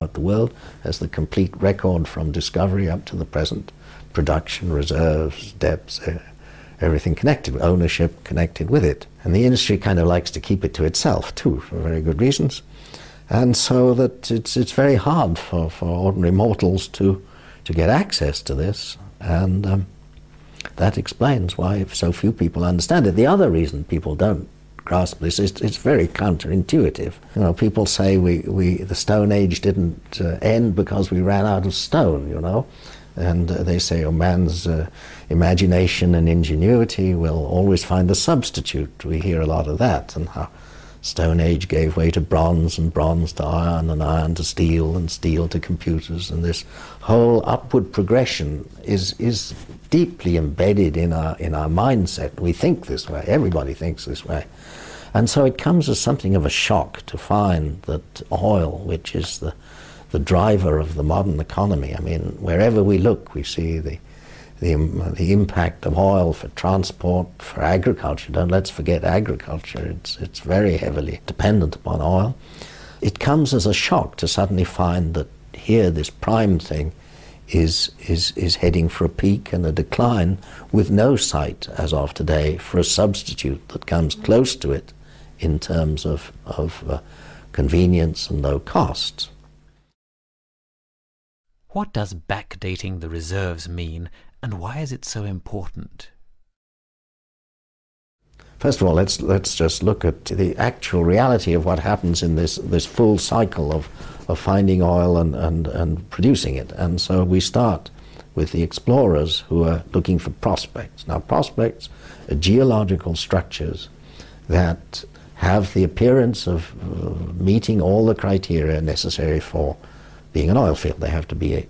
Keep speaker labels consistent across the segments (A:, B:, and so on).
A: the world has the complete record from discovery up to the present, production, reserves, depths, everything connected, ownership connected with it. And the industry kind of likes to keep it to itself too, for very good reasons. And so that it's very hard for ordinary mortals to get access to this, and that explains why so few people understand it. The other reason people don't grasp this is it's very counterintuitive. You know, people say the Stone Age didn't end because we ran out of stone, you know, and they say, oh, man's imagination and ingenuity will always find a substitute. We hear a lot of that, and how Stone Age gave way to bronze, and bronze to iron, and iron to steel, and steel to computers, and this whole upward progression is deeply embedded in our mindset. We think this way, everybody thinks this way. And so it comes as something of a shock to find that oil, which is the driver of the modern economy, I mean, wherever we look we see the impact of oil for transport, for agriculture. Let's forget agriculture, it's very heavily dependent upon oil. It comes as a shock to suddenly find that here this prime thing is heading for a peak and a decline, with no sight as of today for a substitute that comes close to it in terms of convenience and low cost.
B: What does backdating the reserves mean, and why is it so important?
A: First of all, let's just look at the actual reality of what happens in this full cycle of finding oil and producing it. And so we start with the explorers who are looking for prospects. Now, prospects are geological structures that have the appearance of meeting all the criteria necessary for being an oil field. They have to be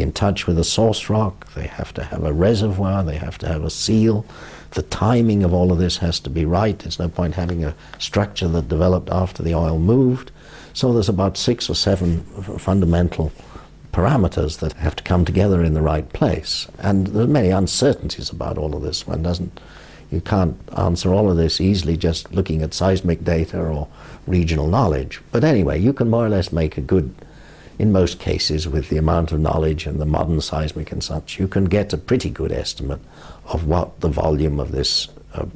A: in touch with a source rock, they have to have a reservoir, they have to have a seal. The timing of all of this has to be right. There's no point having a structure that developed after the oil moved. So there's about 6 or 7 fundamental parameters that have to come together in the right place. And there are many uncertainties about all of this. You can't answer all of this easily just looking at seismic data or regional knowledge. But anyway, you can more or less make a good, in most cases, with the amount of knowledge and the modern seismic and such, you can get a pretty good estimate of what the volume of this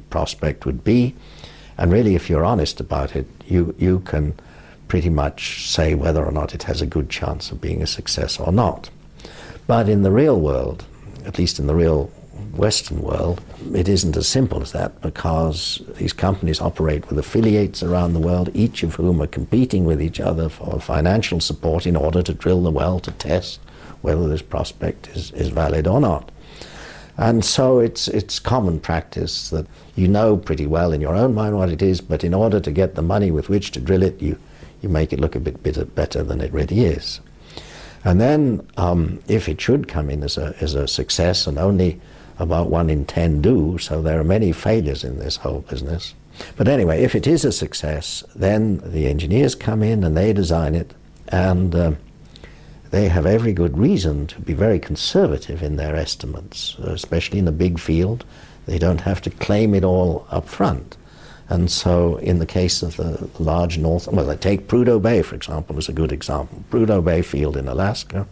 A: prospect would be. And really, if you're honest about it, you can pretty much say whether or not it has a good chance of being a success or not. But in the real world, at least in the real Western world, it isn't as simple as that, because these companies operate with affiliates around the world, each of whom are competing with each other for financial support in order to drill the well to test whether this prospect is valid or not. And so it's common practice that you know pretty well in your own mind what it is, but in order to get the money with which to drill it, you make it look a bit better than it really is. And then if it should come in as a success, and only about 1 in 10 do, so there are many failures in this whole business. But anyway, if it is a success, then the engineers come in and they design it, and they have every good reason to be very conservative in their estimates, especially in a big field. They don't have to claim it all up front. And so in the case of the large well, take Prudhoe Bay, for example, as a good example. Prudhoe Bay field in Alaska,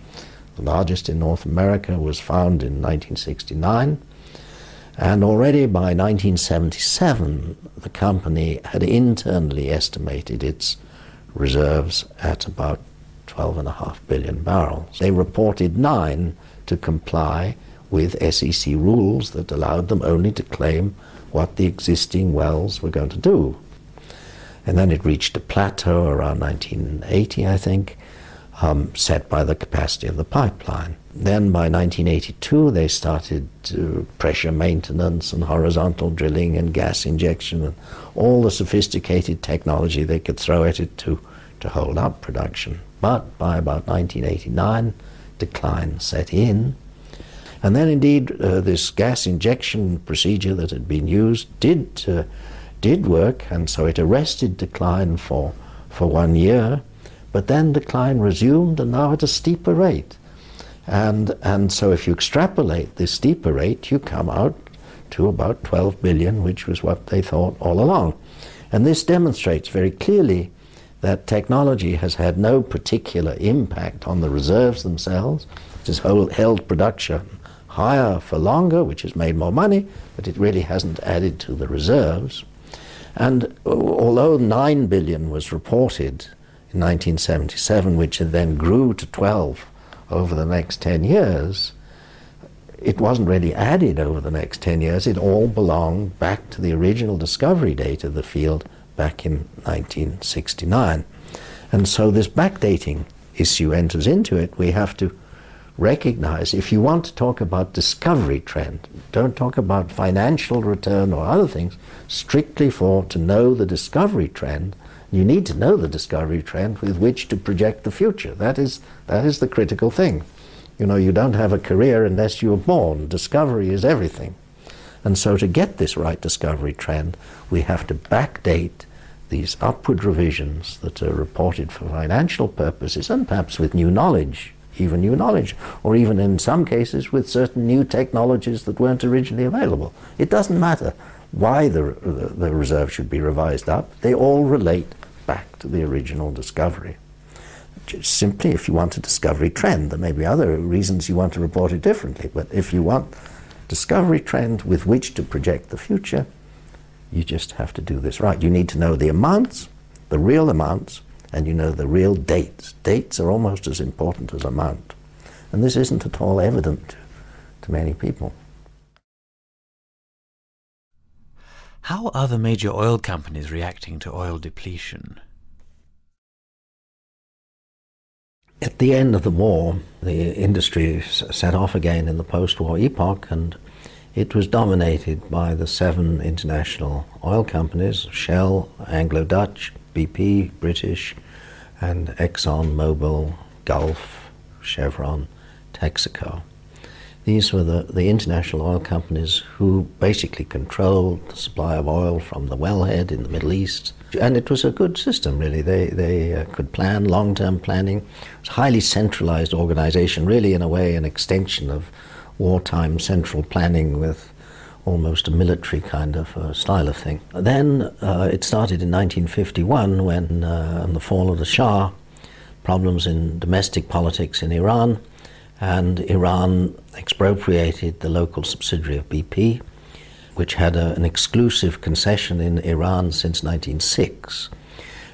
A: the largest in North America, was found in 1969. And already by 1977, the company had internally estimated its reserves at about 12.5 billion barrels. They reported 9 to comply with SEC rules that allowed them only to claim what the existing wells were going to do. And then it reached a plateau around 1980, I think, set by the capacity of the pipeline. Then by 1982 they started pressure maintenance and horizontal drilling and gas injection and all the sophisticated technology they could throw at it to hold up production. But by about 1989, decline set in. And then indeed this gas injection procedure that had been used did work, and so it arrested decline for 1 year. But then decline resumed, and now at a steeper rate. And so if you extrapolate this steeper rate, you come out to about 12 billion, which was what they thought all along. And this demonstrates very clearly that technology has had no particular impact on the reserves themselves. It has held production higher for longer, which has made more money, but it really hasn't added to the reserves. And although 9 billion was reported in 1977, which then grew to 12 over the next 10 years, it wasn't really added over the next 10 years. It all belonged back to the original discovery date of the field back in 1969. And so this backdating issue enters into it. We have to recognize, if you want to talk about discovery trend, don't talk about financial return or other things, strictly to know the discovery trend. You need to know the discovery trend with which to project the future. That is the critical thing. You know, you don't have a career unless you were born. Discovery is everything. And so to get this right discovery trend, we have to backdate these upward revisions that are reported for financial purposes, and perhaps with new knowledge, even new knowledge, or even in some cases with certain new technologies that weren't originally available. It doesn't matter why the reserve should be revised up. They all relate back to the original discovery. Just simply, if you want a discovery trend, there may be other reasons you want to report it differently, but if you want discovery trend with which to project the future, you just have to do this right. You need to know the amounts, the real amounts, and you know the real dates. Dates are almost as important as amount. And this isn't at all evident to many people.
B: How are the major oil companies reacting to oil depletion?
A: At the end of the war, the industry set off again in the post-war epoch, and it was dominated by the 7 international oil companies: Shell, Anglo-Dutch, BP, British, and Exxon, Mobil, Gulf, Chevron, Texaco. These were the international oil companies who basically controlled the supply of oil from the wellhead in the Middle East. And it was a good system, really. They could plan, long-term planning. It was a highly centralized organization, really in a way an extension of wartime central planning with almost a military kind of style of thing. Then it started in 1951 when, on the fall of the Shah, problems in domestic politics in Iran, and Iran expropriated the local subsidiary of BP, which had an exclusive concession in Iran since 1906.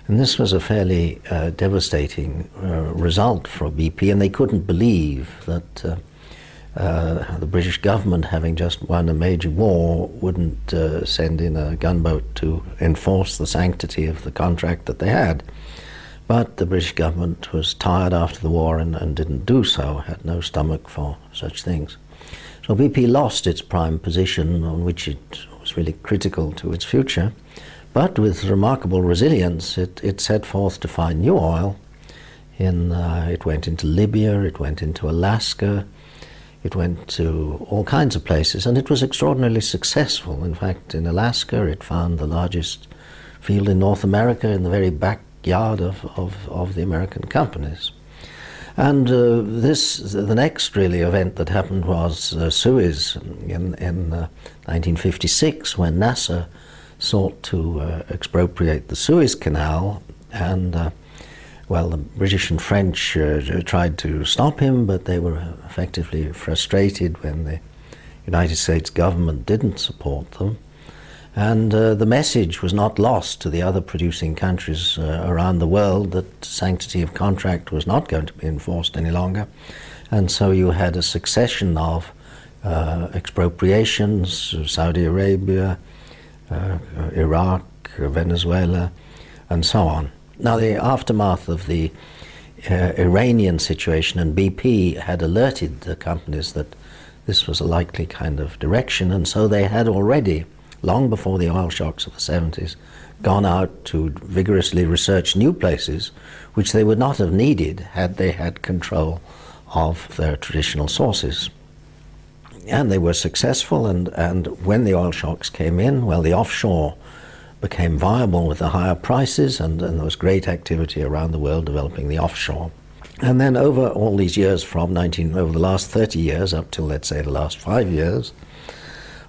A: And this was a fairly devastating result for BP, and they couldn't believe that the British government, having just won a major war, wouldn't send in a gunboat to enforce the sanctity of the contract that they had. But the British government was tired after the war and didn't do so, had no stomach for such things. So BP lost its prime position on which it was really critical to its future, but with remarkable resilience it set forth to find new oil. It went into Libya, it went into Alaska, it went to all kinds of places, and it was extraordinarily successful. In fact, in Alaska it found the largest field in North America in the very backyard of the American companies. And the next really event that happened was Suez in 1956, when Nasser sought to expropriate the Suez Canal, and well, the British and French tried to stop him, but they were effectively frustrated when the United States government didn't support them. And the message was not lost to the other producing countries around the world that sanctity of contract was not going to be enforced any longer. And so you had a succession of expropriations: Saudi Arabia, Iraq, Venezuela, and so on. Now, the aftermath of the Iranian situation, and BP had alerted the companies that this was a likely kind of direction, and so they had already, long before the oil shocks of the 70s, gone out to vigorously research new places which they would not have needed had they had control of their traditional sources. And they were successful, and when the oil shocks came in, well, the offshore became viable with the higher prices, and there was great activity around the world developing the offshore. And then over all these years, over the last 30 years up till, let's say, the last 5 years,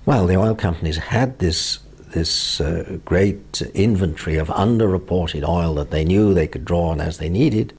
A: well, the oil companies had this this great inventory of underreported oil that they knew they could draw on as they needed.